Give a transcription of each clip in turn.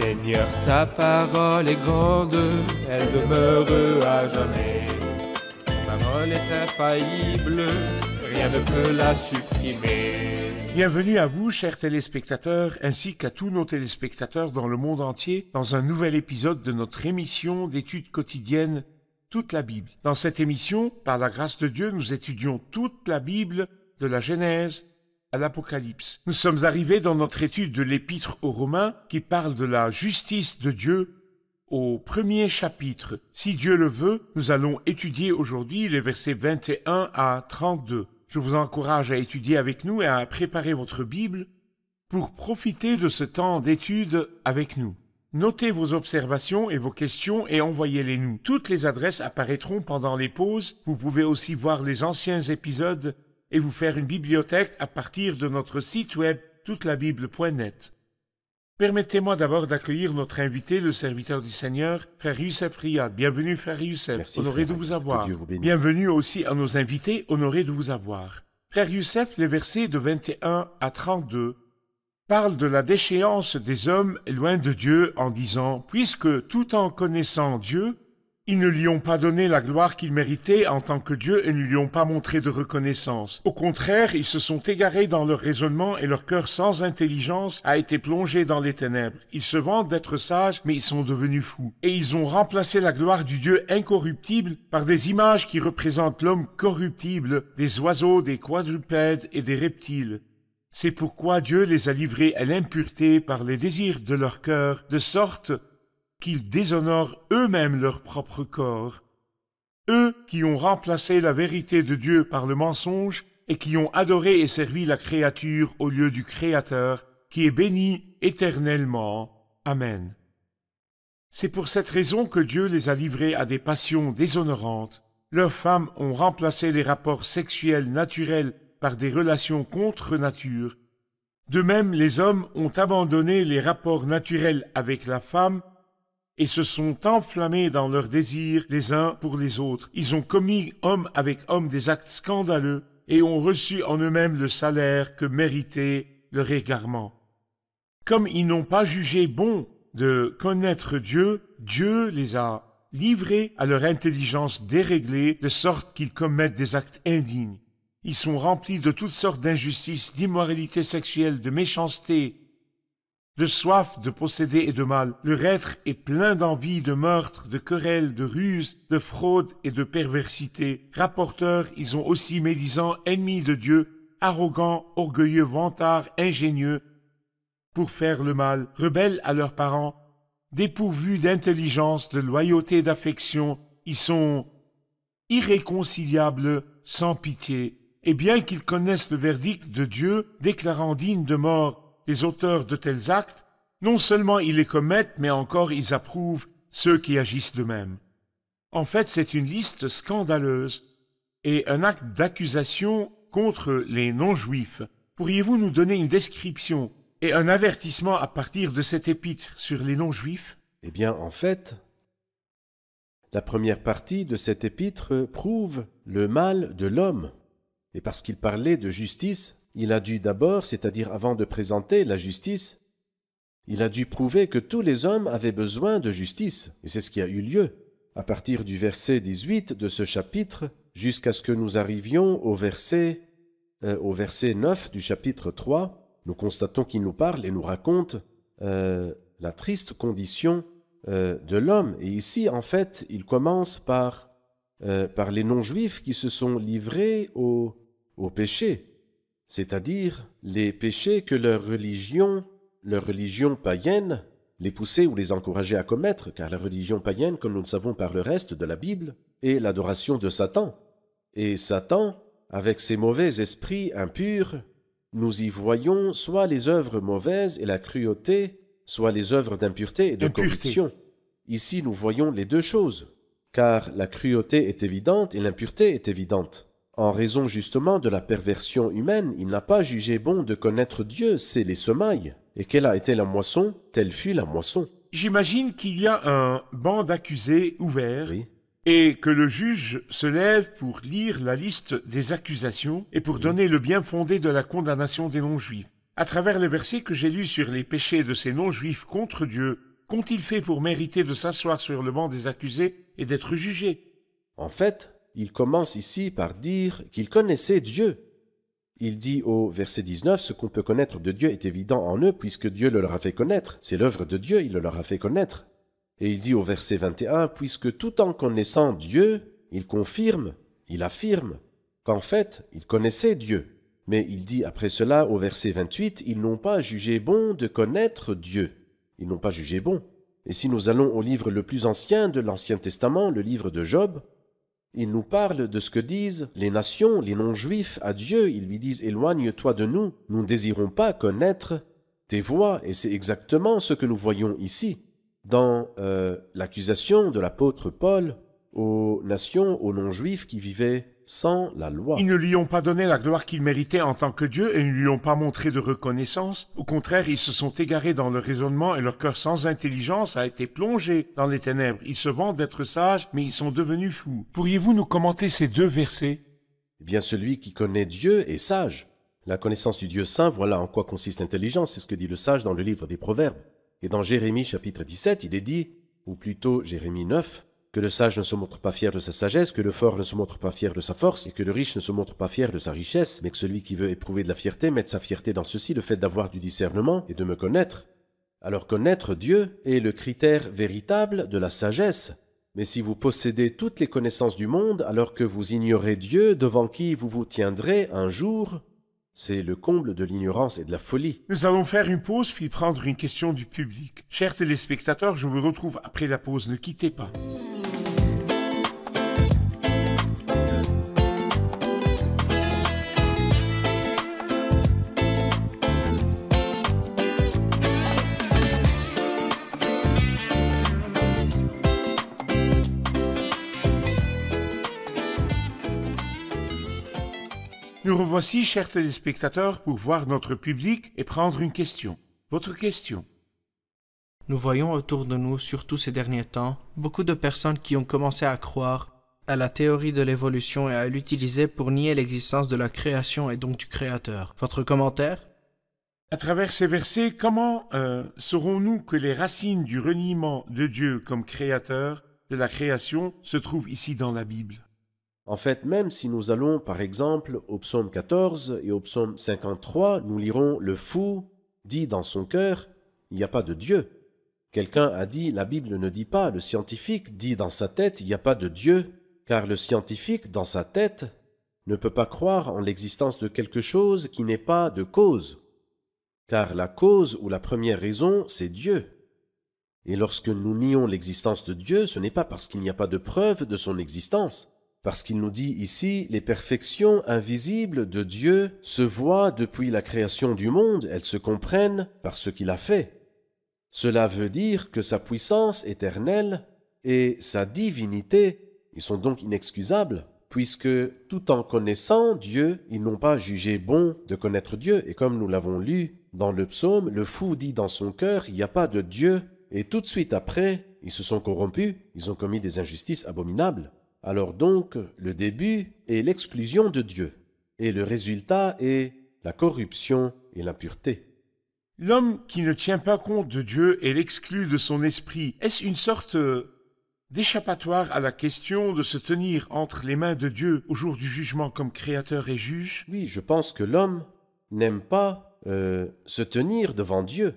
Seigneur, ta parole est grande, elle demeure à jamais. Ta parole est infaillible, rien ne peut la supprimer. Bienvenue à vous, chers téléspectateurs, ainsi qu'à tous nos téléspectateurs dans le monde entier, dans un nouvel épisode de notre émission d'études quotidiennes Toute la Bible. Dans cette émission, par la grâce de Dieu, nous étudions toute la Bible, de la Genèse à l'Apocalypse. Nous sommes arrivés dans notre étude de l'Épître aux Romains, qui parle de la justice de Dieu, au premier chapitre. Si Dieu le veut, nous allons étudier aujourd'hui les versets 21 à 32. Je vous encourage à étudier avec nous et à préparer votre Bible pour profiter de ce temps d'étude avec nous. Notez vos observations et vos questions et envoyez-les nous. Toutes les adresses apparaîtront pendant les pauses. Vous pouvez aussi voir les anciens épisodes et vous faire une bibliothèque à partir de notre site web toutelabible.net. Permettez-moi d'abord d'accueillir notre invité, le serviteur du Seigneur, Frère Youssef Riyad. Bienvenue, Frère Youssef. Merci, honoré frère, de vous avoir. que Dieu vous bénisse. Bienvenue aussi à nos invités, honorés de vous avoir. Frère Youssef, les versets de 21 à 32 parlent de la déchéance des hommes loin de Dieu en disant « Puisque tout en connaissant Dieu, ils ne lui ont pas donné la gloire qu'il méritait en tant que Dieu et ne lui ont pas montré de reconnaissance. Au contraire, ils se sont égarés dans leur raisonnement et leur cœur sans intelligence a été plongé dans les ténèbres. Ils se vantent d'être sages, mais ils sont devenus fous. Et ils ont remplacé la gloire du Dieu incorruptible par des images qui représentent l'homme corruptible, des oiseaux, des quadrupèdes et des reptiles. C'est pourquoi Dieu les a livrés à l'impureté par les désirs de leur cœur, de sorte qu'ils déshonorent eux-mêmes leur propre corps. Eux qui ont remplacé la vérité de Dieu par le mensonge et qui ont adoré et servi la créature au lieu du Créateur, qui est béni éternellement. Amen. C'est pour cette raison que Dieu les a livrés à des passions déshonorantes. Leurs femmes ont remplacé les rapports sexuels naturels par des relations contre nature. De même, les hommes ont abandonné les rapports naturels avec la femme et se sont enflammés dans leurs désirs les uns pour les autres. Ils ont commis homme avec homme des actes scandaleux et ont reçu en eux-mêmes le salaire que méritait leur égarement. Comme ils n'ont pas jugé bon de connaître Dieu, Dieu les a livrés à leur intelligence déréglée de sorte qu'ils commettent des actes indignes. Ils sont remplis de toutes sortes d'injustices, d'immoralité sexuelle, de méchanceté, de soif de posséder et de mal. Leur être est plein d'envie, de meurtre, de querelles, de ruses, de fraude et de perversité. Rapporteurs, ils ont aussi médisants, ennemis de Dieu, arrogants, orgueilleux, vantards, ingénieux, pour faire le mal, rebelles à leurs parents, dépourvus d'intelligence, de loyauté, d'affection. Ils sont irréconciliables, sans pitié. Et bien qu'ils connaissent le verdict de Dieu, déclarant dignes de mort les auteurs de tels actes, non seulement ils les commettent, mais encore ils approuvent ceux qui agissent de même. En fait, c'est une liste scandaleuse et un acte d'accusation contre les non-juifs. Pourriez-vous nous donner une description et un avertissement à partir de cet épître sur les non-juifs? Eh bien, en fait, la première partie de cet épître prouve le mal de l'homme. Et parce qu'il parlait de justice, il a dû d'abord, c'est-à-dire avant de présenter la justice, il a dû prouver que tous les hommes avaient besoin de justice. Et c'est ce qui a eu lieu. À partir du verset 18 de ce chapitre, jusqu'à ce que nous arrivions au verset 9 du chapitre 3, nous constatons qu'il nous parle et nous raconte la triste condition de l'homme. Et ici, en fait, il commence par les non-juifs qui se sont livrés au péché, c'est-à-dire les péchés que leur religion païenne les poussait ou les encourageait à commettre, car la religion païenne, comme nous le savons par le reste de la Bible, est l'adoration de Satan. Et Satan, avec ses mauvais esprits impurs, nous y voyons soit les œuvres mauvaises et la cruauté, soit les œuvres d'impureté et de corruption. Ici, nous voyons les deux choses, car la cruauté est évidente et l'impureté est évidente. En raison justement de la perversion humaine, il n'a pas jugé bon de connaître Dieu, c'est les semailles. Et quelle a été la moisson? Telle fut la moisson. J'imagine qu'il y a un banc d'accusés ouvert, Oui. et que le juge se lève pour lire la liste des accusations et pour donner le bien fondé de la condamnation des non-juifs. À travers les versets que j'ai lus sur les péchés de ces non-juifs contre Dieu, Qu'ont-ils fait pour mériter de s'asseoir sur le banc des accusés et d'être jugés? En fait, il commence ici par dire qu'il connaissait Dieu. Il dit au verset 19, « Ce qu'on peut connaître de Dieu est évident en eux, puisque Dieu le leur a fait connaître. C'est l'œuvre de Dieu, il le leur a fait connaître. » Et il dit au verset 21, « Puisque tout en connaissant Dieu, il confirme, il affirme qu'en fait, il connaissait Dieu. » Mais il dit après cela au verset 28, « Ils n'ont pas jugé bon de connaître Dieu. » Ils n'ont pas jugé bon. Et si nous allons au livre le plus ancien de l'Ancien Testament, le livre de Job, il nous parle de ce que disent les nations, les non-juifs à Dieu. Ils lui disent « Éloigne-toi de nous, nous ne désirons pas connaître tes voies. » Et c'est exactement ce que nous voyons ici, dans l'accusation de l'apôtre Paul aux nations, aux non-juifs qui vivaient sans la loi. Ils ne lui ont pas donné la gloire qu'il méritait en tant que Dieu et ne lui ont pas montré de reconnaissance. Au contraire, ils se sont égarés dans leur raisonnement et leur cœur sans intelligence a été plongé dans les ténèbres. Ils se vantent d'être sages, mais ils sont devenus fous. Pourriez-vous nous commenter ces deux versets? Eh bien, celui qui connaît Dieu est sage. La connaissance du Dieu saint, voilà en quoi consiste l'intelligence, c'est ce que dit le sage dans le livre des Proverbes. Et dans Jérémie chapitre 17, il est dit, ou plutôt Jérémie 9, que le sage ne se montre pas fier de sa sagesse, que le fort ne se montre pas fier de sa force, et que le riche ne se montre pas fier de sa richesse, mais que celui qui veut éprouver de la fierté mette sa fierté dans ceci, le fait d'avoir du discernement et de me connaître. Alors connaître Dieu est le critère véritable de la sagesse. Mais si vous possédez toutes les connaissances du monde, alors que vous ignorez Dieu, devant qui vous vous tiendrez un jour, c'est le comble de l'ignorance et de la folie. Nous allons faire une pause puis prendre une question du public. Chers téléspectateurs, je vous retrouve après la pause, ne quittez pas. Nous revoici, chers téléspectateurs, pour voir notre public et prendre une question. Votre question. Nous voyons autour de nous, surtout ces derniers temps, beaucoup de personnes qui ont commencé à croire à la théorie de l'évolution et à l'utiliser pour nier l'existence de la création et donc du Créateur. Votre commentaire? À travers ces versets, comment saurons-nous que les racines du reniement de Dieu comme Créateur de la création se trouvent ici dans la Bible? En fait, même si nous allons, par exemple, au psaume 14 et au psaume 53, nous lirons « Le fou dit dans son cœur, il n'y a pas de Dieu ». Quelqu'un a dit « La Bible ne dit pas », le scientifique dit dans sa tête « Il n'y a pas de Dieu », car le scientifique, dans sa tête, ne peut pas croire en l'existence de quelque chose qui n'est pas de cause. Car la cause ou la première raison, c'est Dieu. Et lorsque nous nions l'existence de Dieu, ce n'est pas parce qu'il n'y a pas de preuve de son existence. Parce qu'il nous dit ici, les perfections invisibles de Dieu se voient depuis la création du monde, elles se comprennent par ce qu'il a fait. Cela veut dire que sa puissance éternelle et sa divinité, ils sont donc inexcusables, puisque tout en connaissant Dieu, ils n'ont pas jugé bon de connaître Dieu. Et comme nous l'avons lu dans le psaume, le fou dit dans son cœur, il n'y a pas de Dieu. Et tout de suite après, ils se sont corrompus, ils ont commis des injustices abominables. Alors donc, le début est l'exclusion de Dieu, et le résultat est la corruption et l'impureté. L'homme qui ne tient pas compte de Dieu et l'exclut de son esprit, est-ce une sorte d'échappatoire à la question de se tenir entre les mains de Dieu au jour du jugement comme créateur et juge? Oui, je pense que l'homme n'aime pas se tenir devant Dieu.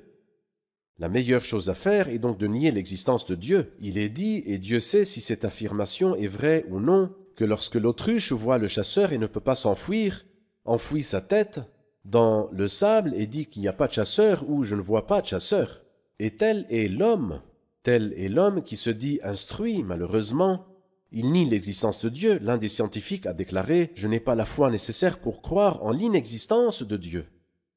La meilleure chose à faire est donc de nier l'existence de Dieu. Il est dit, et Dieu sait si cette affirmation est vraie ou non, que lorsque l'autruche voit le chasseur et ne peut pas s'enfuir, enfouit sa tête dans le sable et dit qu'il n'y a pas de chasseur ou je ne vois pas de chasseur. Et tel est l'homme qui se dit instruit, malheureusement. Il nie l'existence de Dieu. L'un des scientifiques a déclaré « Je n'ai pas la foi nécessaire pour croire en l'inexistence de Dieu ».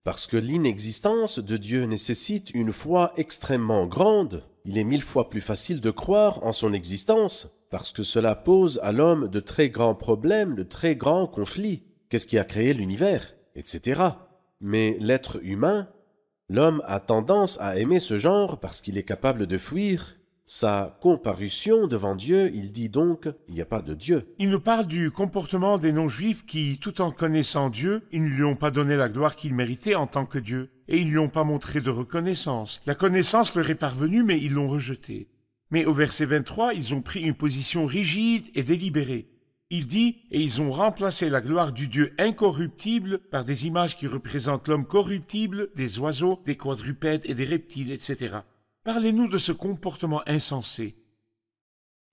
Parce que l'inexistence de Dieu nécessite une foi extrêmement grande, il est 1000 fois plus facile de croire en son existence, parce que cela pose à l'homme de très grands problèmes, de très grands conflits. Qu'est-ce qui a créé l'univers, etc. Mais l'être humain, l'homme a tendance à aimer ce genre parce qu'il est capable de fuir sa comparution devant Dieu, il dit donc « il n'y a pas de Dieu ». Il nous parle du comportement des non-juifs qui, tout en connaissant Dieu, ils ne lui ont pas donné la gloire qu'il méritait en tant que Dieu, et ils ne lui ont pas montré de reconnaissance. La connaissance leur est parvenue, mais ils l'ont rejetée. Mais au verset 23, ils ont pris une position rigide et délibérée. Il dit « et ils ont remplacé la gloire du Dieu incorruptible par des images qui représentent l'homme corruptible, des oiseaux, des quadrupèdes et des reptiles, etc. » Parlez-nous de ce comportement insensé.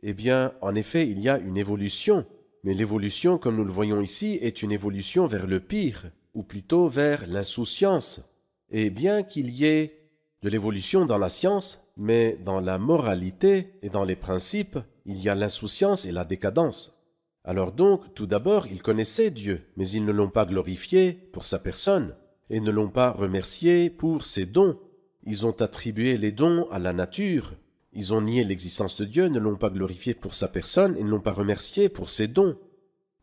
Eh bien, en effet, il y a une évolution, mais l'évolution, comme nous le voyons ici, est une évolution vers le pire, ou plutôt vers l'insouciance. Et bien qu'il y ait de l'évolution dans la science, mais dans la moralité et dans les principes, il y a l'insouciance et la décadence. Alors donc, tout d'abord, ils connaissaient Dieu, mais ils ne l'ont pas glorifié pour sa personne, et ne l'ont pas remercié pour ses dons. Ils ont attribué les dons à la nature. Ils ont nié l'existence de Dieu, ne l'ont pas glorifié pour sa personne et ne l'ont pas remercié pour ses dons.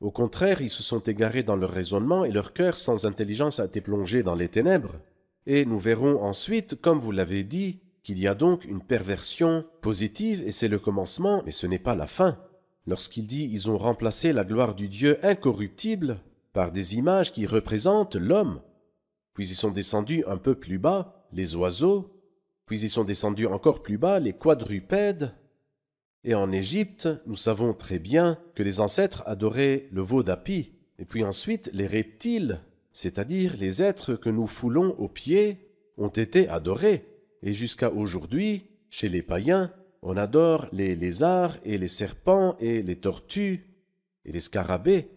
Au contraire, ils se sont égarés dans leur raisonnement et leur cœur sans intelligence a été plongé dans les ténèbres. Et nous verrons ensuite, comme vous l'avez dit, qu'il y a donc une perversion positive et c'est le commencement, mais ce n'est pas la fin. Lorsqu'il dit « ils ont remplacé la gloire du Dieu incorruptible par des images qui représentent l'homme », puis ils sont descendus un peu plus bas, les oiseaux, puis ils sont descendus encore plus bas, les quadrupèdes. Et en Égypte, nous savons très bien que les ancêtres adoraient le veau d'api, et puis ensuite les reptiles, c'est-à-dire les êtres que nous foulons aux pieds, ont été adorés. Et jusqu'à aujourd'hui, chez les païens, on adore les lézards et les serpents et les tortues et les scarabées.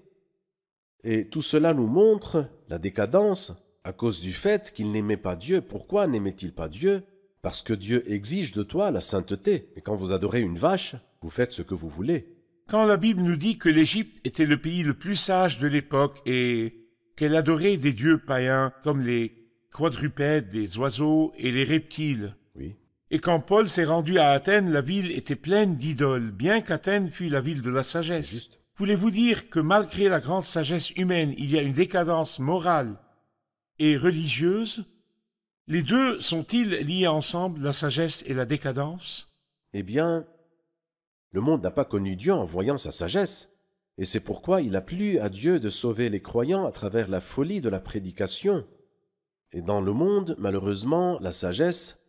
Et tout cela nous montre la décadence à cause du fait qu'il n'aimait pas Dieu. Pourquoi n'aimait-il pas Dieu? Parce que Dieu exige de toi la sainteté. Et quand vous adorez une vache, vous faites ce que vous voulez. Quand la Bible nous dit que l'Égypte était le pays le plus sage de l'époque et qu'elle adorait des dieux païens comme les quadrupèdes, les oiseaux et les reptiles, Oui. et quand Paul s'est rendu à Athènes, la ville était pleine d'idoles, bien qu'Athènes fût la ville de la sagesse. C'est juste. Voulez-vous dire que malgré la grande sagesse humaine, il y a une décadence morale et religieuse? Les deux sont-ils liés ensemble, la sagesse et la décadence? Eh bien, le monde n'a pas connu Dieu en voyant sa sagesse. Et c'est pourquoi il a plu à Dieu de sauver les croyants à travers la folie de la prédication. Et dans le monde, malheureusement, la sagesse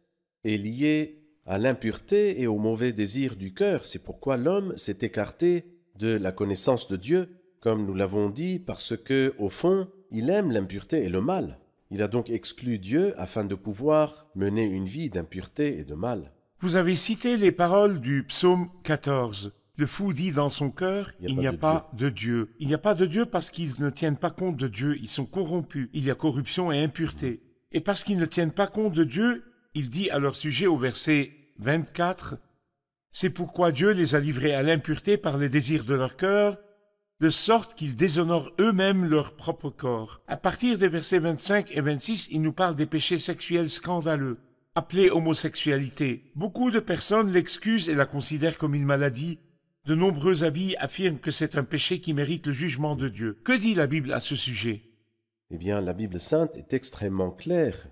est liée à l'impureté et au mauvais désir du cœur. C'est pourquoi l'homme s'est écarté de la connaissance de Dieu, comme nous l'avons dit, parce que, au fond, il aime l'impureté et le mal. Il a donc exclu Dieu afin de pouvoir mener une vie d'impureté et de mal. Vous avez cité les paroles du psaume 14. Le fou dit dans son cœur, il n'y a pas de Dieu. Il n'y a pas de Dieu parce qu'ils ne tiennent pas compte de Dieu, ils sont corrompus. Il y a corruption et impureté. Et parce qu'ils ne tiennent pas compte de Dieu, il dit à leur sujet au verset 24, « C'est pourquoi Dieu les a livrés à l'impureté par les désirs de leur cœur, de sorte qu'ils déshonorent eux-mêmes leur propre corps. » À partir des versets 25 et 26, il nous parle des péchés sexuels scandaleux, appelés homosexualité. Beaucoup de personnes l'excusent et la considèrent comme une maladie. De nombreux avis affirment que c'est un péché qui mérite le jugement de Dieu. Que dit la Bible à ce sujet? Eh bien, la Bible sainte est extrêmement claire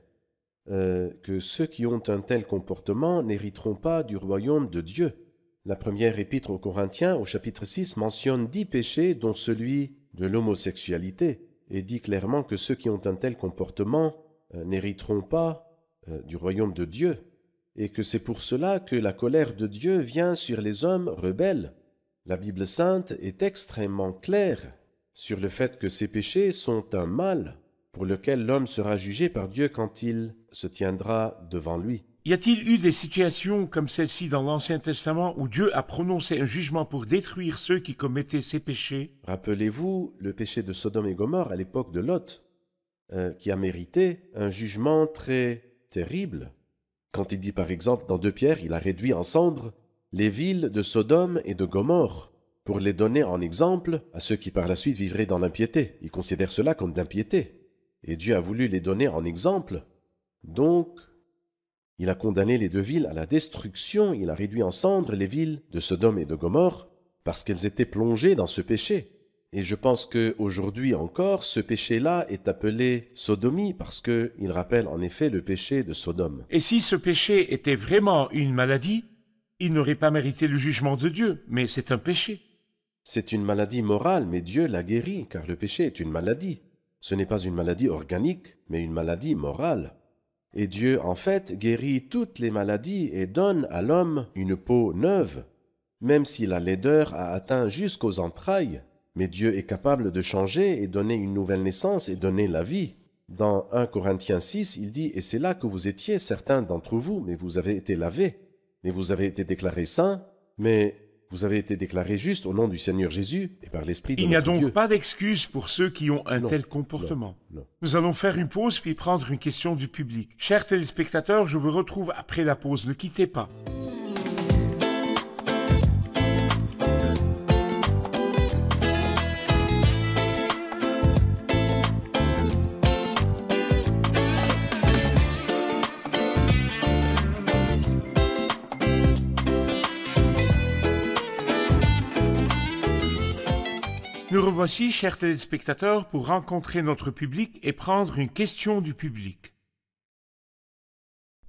que ceux qui ont un tel comportement n'hériteront pas du royaume de Dieu. La première épître aux Corinthiens, au chapitre 6, mentionne 10 péchés, dont celui de l'homosexualité, et dit clairement que ceux qui ont un tel comportement n'hériteront pas du royaume de Dieu, et que c'est pour cela que la colère de Dieu vient sur les hommes rebelles. La Bible sainte est extrêmement claire sur le fait que ces péchés sont un mal pour lequel l'homme sera jugé par Dieu quand il se tiendra devant lui. Y a-t-il eu des situations comme celle-ci dans l'Ancien Testament où Dieu a prononcé un jugement pour détruire ceux qui commettaient ces péchés? Rappelez-vous le péché de Sodome et Gomorrhe à l'époque de Lot, qui a mérité un jugement très terrible. Quand il dit par exemple dans 2 Pierre, il a réduit en cendres les villes de Sodome et de Gomorrhe pour les donner en exemple à ceux qui par la suite vivraient dans l'impiété. Il considère cela comme d'impiété. Et Dieu a voulu les donner en exemple. Donc, il a condamné les 2 villes à la destruction. Il a réduit en cendres les villes de Sodome et de Gomorrhe parce qu'elles étaient plongées dans ce péché. Et je pense qu'aujourd'hui encore, ce péché-là est appelé sodomie parce qu'il rappelle en effet le péché de Sodome. Et si ce péché était vraiment une maladie, Il n'aurait pas mérité le jugement de Dieu, mais c'est un péché. C'est une maladie morale, mais Dieu l'a guéri, car le péché est une maladie. Ce n'est pas une maladie organique, mais une maladie morale. Et Dieu, en fait, guérit toutes les maladies et donne à l'homme une peau neuve, même si la laideur a atteint jusqu'aux entrailles. Mais Dieu est capable de changer et donner une nouvelle naissance et donner la vie. Dans 1 Corinthiens 6, il dit « Et c'est là que vous étiez, certains d'entre vous, mais vous avez été lavés, mais vous avez été déclarés saints, mais vous avez été déclarés justes au nom du Seigneur Jésus et par l'Esprit de Il n'y a notre donc Dieu. » pas d'excuse pour ceux qui ont un Non, tel comportement. Non. Nous allons faire une pause puis prendre une question du public. Chers téléspectateurs, je vous retrouve après la pause. Ne quittez pas. Nous revoici, chers téléspectateurs, pour rencontrer notre public et prendre une question du public.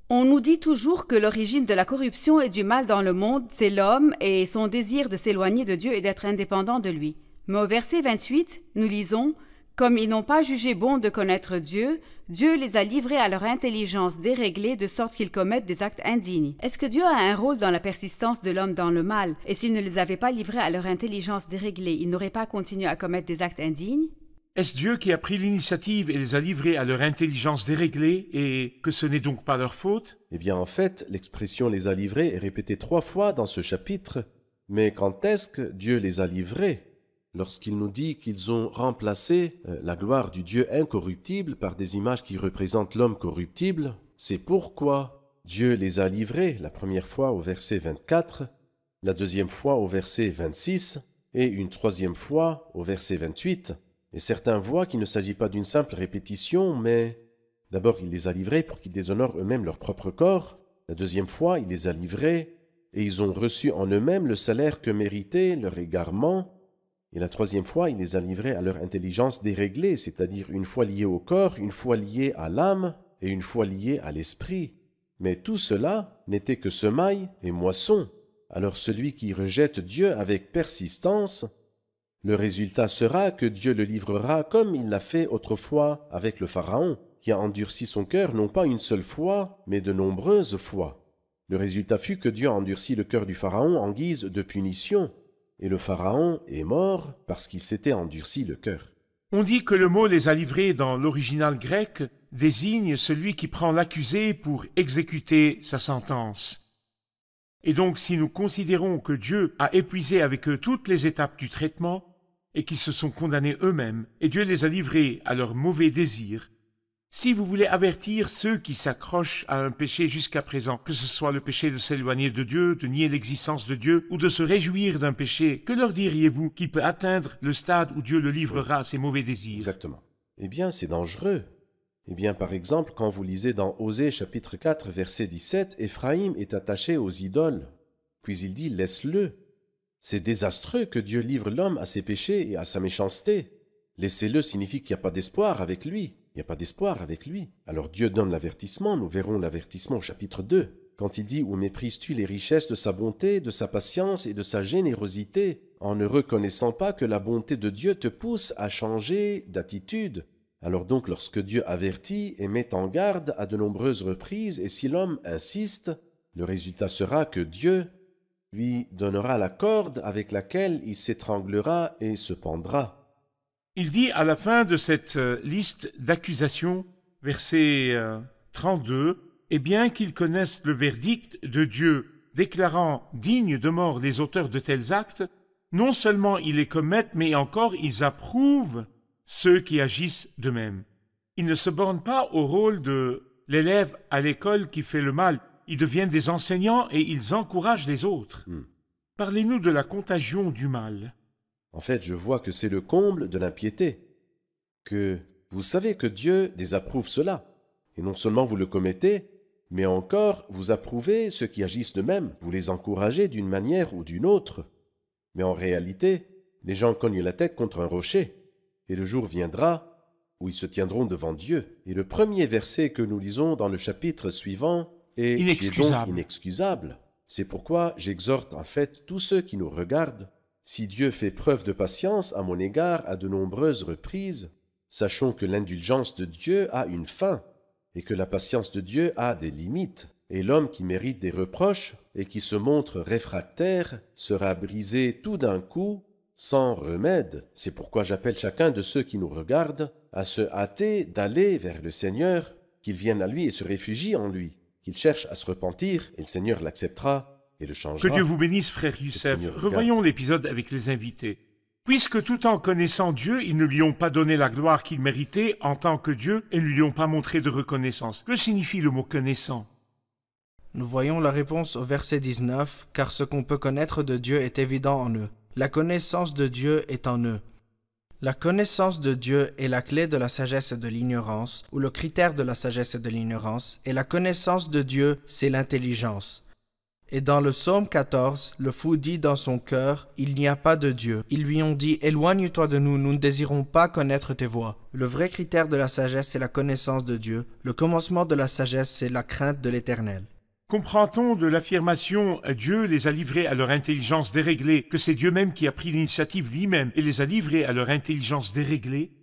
On nous dit toujours que l'origine de la corruption et du mal dans le monde, c'est l'homme et son désir de s'éloigner de Dieu et d'être indépendant de lui. Mais au verset 28, nous lisons « Comme ils n'ont pas jugé bon de connaître Dieu, Dieu les a livrés à leur intelligence déréglée de sorte qu'ils commettent des actes indignes. » Est-ce que Dieu a un rôle dans la persistance de l'homme dans le mal? Et s'il ne les avait pas livrés à leur intelligence déréglée, ils n'auraient pas continué à commettre des actes indignes? Est-ce Dieu qui a pris l'initiative et les a livrés à leur intelligence déréglée et que ce n'est donc pas leur faute? Eh bien, en fait, l'expression « les a livrés » est répétée 3 fois dans ce chapitre. Mais quand est-ce que Dieu les a livrés? Lorsqu'il nous dit qu'ils ont remplacé la gloire du Dieu incorruptible par des images qui représentent l'homme corruptible, c'est pourquoi Dieu les a livrés la première fois au verset 24, la deuxième fois au verset 26 et une troisième fois au verset 28. Et certains voient qu'il ne s'agit pas d'une simple répétition, mais d'abord il les a livrés pour qu'ils déshonorent eux-mêmes leur propre corps. La deuxième fois, il les a livrés et ils ont reçu en eux-mêmes le salaire que méritait leur égarement. Et la troisième fois, il les a livrés à leur intelligence déréglée, c'est-à-dire une fois liée au corps, une fois liée à l'âme et une fois liée à l'esprit. Mais tout cela n'était que semaille et moisson. Alors celui qui rejette Dieu avec persistance, le résultat sera que Dieu le livrera comme il l'a fait autrefois avec le Pharaon, qui a endurci son cœur non pas une seule fois, mais de nombreuses fois. Le résultat fut que Dieu a endurci le cœur du Pharaon en guise de punition. Et le Pharaon est mort parce qu'il s'était endurci le cœur. On dit que le mot « les a livrés » dans l'original grec désigne celui qui prend l'accusé pour exécuter sa sentence. Et donc, si nous considérons que Dieu a épuisé avec eux toutes les étapes du traitement et qu'ils se sont condamnés eux-mêmes, et Dieu les a livrés à leurs mauvais désirs, si vous voulez avertir ceux qui s'accrochent à un péché jusqu'à présent, que ce soit le péché de s'éloigner de Dieu, de nier l'existence de Dieu, ou de se réjouir d'un péché, que leur diriez-vous qu'il peut atteindre le stade où Dieu le livrera à ses mauvais désirs? Exactement. Eh bien, c'est dangereux. Eh bien, par exemple, quand vous lisez dans Osée chapitre 4, verset 17, « Éphraïm est attaché aux idoles. » Puis il dit « Laisse-le. » C'est désastreux que Dieu livre l'homme à ses péchés et à sa méchanceté. Laissez-le signifie qu'il n'y a pas d'espoir avec lui. Il n'y a pas d'espoir avec lui. Alors Dieu donne l'avertissement, nous verrons l'avertissement au chapitre 2, quand il dit « Où méprises-tu les richesses de sa bonté, de sa patience et de sa générosité, en ne reconnaissant pas que la bonté de Dieu te pousse à changer d'attitude ?» Alors donc, lorsque Dieu avertit et met en garde à de nombreuses reprises, et si l'homme insiste, le résultat sera que Dieu lui donnera la corde avec laquelle il s'étranglera et se pendra. Il dit à la fin de cette liste d'accusations, verset 32, « Et bien qu'ils connaissent le verdict de Dieu, déclarant dignes de mort les auteurs de tels actes, non seulement ils les commettent, mais encore ils approuvent ceux qui agissent de même. Ils ne se bornent pas au rôle de l'élève à l'école qui fait le mal. Ils deviennent des enseignants et ils encouragent les autres. Parlez-nous de la contagion du mal. » En fait, je vois que c'est le comble de l'impiété, que vous savez que Dieu désapprouve cela, et non seulement vous le commettez, mais encore vous approuvez ceux qui agissent de même, vous les encouragez d'une manière ou d'une autre. Mais en réalité, les gens cognent la tête contre un rocher, et le jour viendra où ils se tiendront devant Dieu. Et le premier verset que nous lisons dans le chapitre suivant est « Tu es donc inexcusable ». C'est pourquoi j'exhorte en fait tous ceux qui nous regardent. Si Dieu fait preuve de patience à mon égard à de nombreuses reprises, sachons que l'indulgence de Dieu a une fin et que la patience de Dieu a des limites. Et l'homme qui mérite des reproches et qui se montre réfractaire sera brisé tout d'un coup, sans remède. C'est pourquoi j'appelle chacun de ceux qui nous regardent à se hâter d'aller vers le Seigneur, qu'il vienne à lui et se réfugie en lui, qu'il cherche à se repentir, et le Seigneur l'acceptera et le changera. Que Dieu vous bénisse, frère Youssef. Revoyons l'épisode avec les invités. Puisque tout en connaissant Dieu, ils ne lui ont pas donné la gloire qu'il méritait en tant que Dieu et ne lui ont pas montré de reconnaissance. Que signifie le mot connaissant? Nous voyons la réponse au verset 19, car ce qu'on peut connaître de Dieu est évident en eux. La connaissance de Dieu est en eux. La connaissance de Dieu est la clé de la sagesse et de l'ignorance, ou le critère de la sagesse et de l'ignorance, et la connaissance de Dieu, c'est l'intelligence. Et dans le psaume 14, le fou dit dans son cœur, « Il n'y a pas de Dieu ». Ils lui ont dit, « Éloigne-toi de nous, nous ne désirons pas connaître tes voies ». Le vrai critère de la sagesse, c'est la connaissance de Dieu. Le commencement de la sagesse, c'est la crainte de l'Éternel. Comprend-on de l'affirmation « Dieu les a livrés à leur intelligence déréglée » que c'est Dieu même qui a pris l'initiative lui-même et les a livrés à leur intelligence déréglée?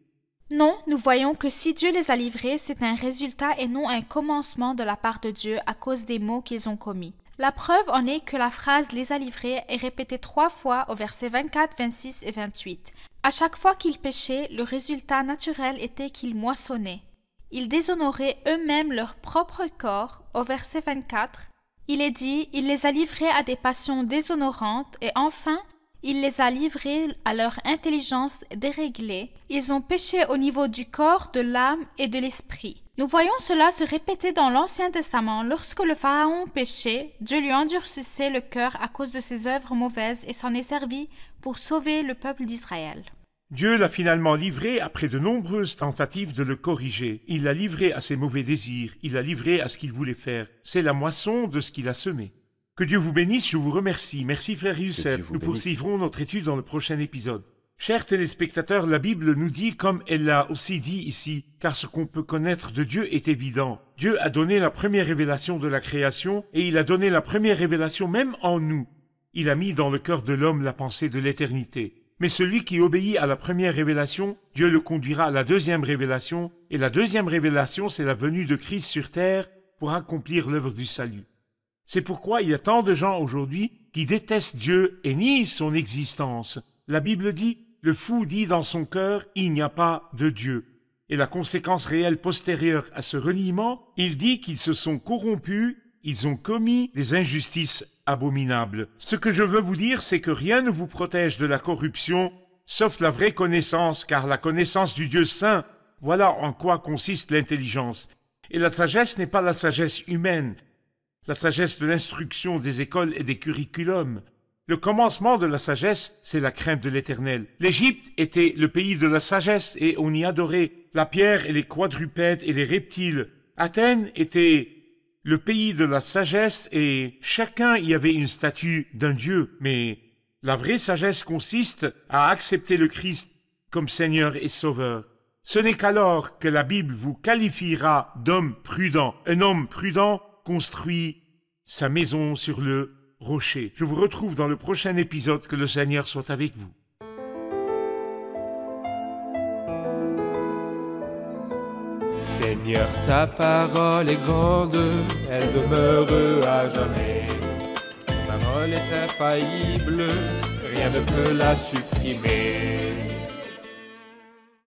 Non, nous voyons que si Dieu les a livrés, c'est un résultat et non un commencement de la part de Dieu à cause des maux qu'ils ont commis. La preuve en est que la phrase « les a livrés » est répétée 3 fois au verset 24, 26 et 28. À chaque fois qu'ils péchaient, le résultat naturel était qu'ils moissonnaient. Ils déshonoraient eux-mêmes leur propre corps. Au verset 24, il est dit « Il les a livrés à des passions déshonorantes et enfin, il les a livrés à leur intelligence déréglée. Ils ont péché au niveau du corps, de l'âme et de l'esprit. » Nous voyons cela se répéter dans l'Ancien Testament. Lorsque le Pharaon péchait, Dieu lui endurcissait le cœur à cause de ses œuvres mauvaises et s'en est servi pour sauver le peuple d'Israël. Dieu l'a finalement livré après de nombreuses tentatives de le corriger. Il l'a livré à ses mauvais désirs, il l'a livré à ce qu'il voulait faire. C'est la moisson de ce qu'il a semé. Que Dieu vous bénisse, je vous remercie. Merci frère Youssef. Nous poursuivrons notre étude dans le prochain épisode. Chers téléspectateurs, la Bible nous dit, comme elle l'a aussi dit ici, car ce qu'on peut connaître de Dieu est évident. Dieu a donné la première révélation de la création et il a donné la première révélation même en nous. Il a mis dans le cœur de l'homme la pensée de l'éternité. Mais celui qui obéit à la première révélation, Dieu le conduira à la deuxième révélation, et la deuxième révélation, c'est la venue de Christ sur terre pour accomplir l'œuvre du salut. C'est pourquoi il y a tant de gens aujourd'hui qui détestent Dieu et nient son existence. La Bible dit, le fou dit dans son cœur, il n'y a pas de Dieu. Et la conséquence réelle postérieure à ce reniement, il dit qu'ils se sont corrompus, ils ont commis des injustices abominables. Ce que je veux vous dire, c'est que rien ne vous protège de la corruption, sauf la vraie connaissance, car la connaissance du Dieu saint, voilà en quoi consiste l'intelligence. Et la sagesse n'est pas la sagesse humaine, la sagesse de l'instruction des écoles et des curriculums. Le commencement de la sagesse, c'est la crainte de l'Éternel. L'Égypte était le pays de la sagesse et on y adorait la pierre et les quadrupèdes et les reptiles. Athènes était le pays de la sagesse et chacun y avait une statue d'un dieu. Mais la vraie sagesse consiste à accepter le Christ comme Seigneur et Sauveur. Ce n'est qu'alors que la Bible vous qualifiera d'homme prudent. Un homme prudent construit sa maison sur le rocher. Je vous retrouve dans le prochain épisode. Que le Seigneur soit avec vous. Seigneur, ta parole est grande, elle demeure à jamais. Ta parole est infaillible, rien ne peut la supprimer.